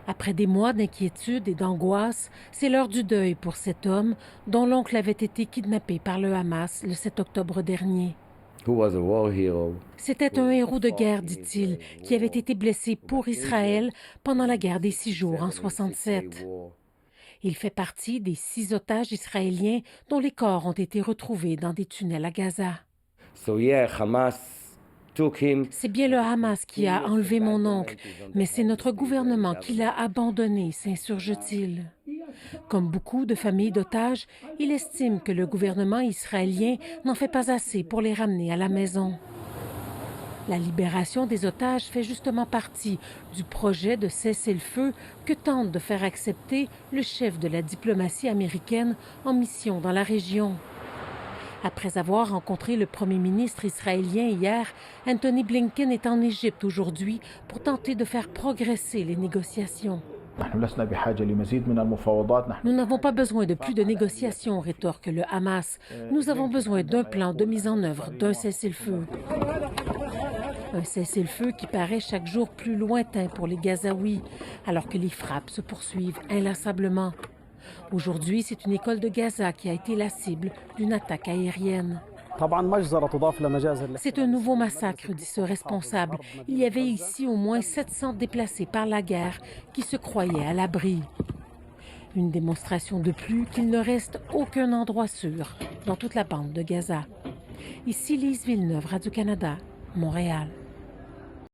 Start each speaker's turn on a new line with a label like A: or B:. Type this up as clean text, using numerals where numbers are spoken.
A: Après des mois d'inquiétude et d'angoisse, c'est l'heure du deuil pour cet homme dont l'oncle avait été kidnappé par le Hamas le 7 octobre dernier. C'était un héros de guerre, dit-il, qui avait été blessé pour Israël pendant la guerre des 6 jours en 67. Il fait partie des 6 otages israéliens dont les corps ont été retrouvés dans des tunnels à Gaza. C'est bien le Hamas qui a enlevé mon oncle, mais c'est notre gouvernement qui l'a abandonné, s'insurge-t-il. Comme beaucoup de familles d'otages, il estime que le gouvernement israélien n'en fait pas assez pour les ramener à la maison. La libération des otages fait justement partie du projet de cessez-le-feu que tente de faire accepter le chef de la diplomatie américaine en mission dans la région. Après avoir rencontré le premier ministre israélien hier, Anthony Blinken est en Égypte aujourd'hui pour tenter de faire progresser les négociations. Nous n'avons pas besoin de plus de négociations, rétorque le Hamas. Nous avons besoin d'un plan de mise en œuvre d'un cessez-le-feu. Un cessez-le-feu qui paraît chaque jour plus lointain pour les Gazaouis, alors que les frappes se poursuivent inlassablement. Aujourd'hui, c'est une école de Gaza qui a été la cible d'une attaque aérienne. C'est un nouveau massacre, dit ce responsable. Il y avait ici au moins 700 déplacés par la guerre qui se croyaient à l'abri. Une démonstration de plus qu'il ne reste aucun endroit sûr dans toute la bande de Gaza. Ici Lise Villeneuve, Radio-Canada, Montréal.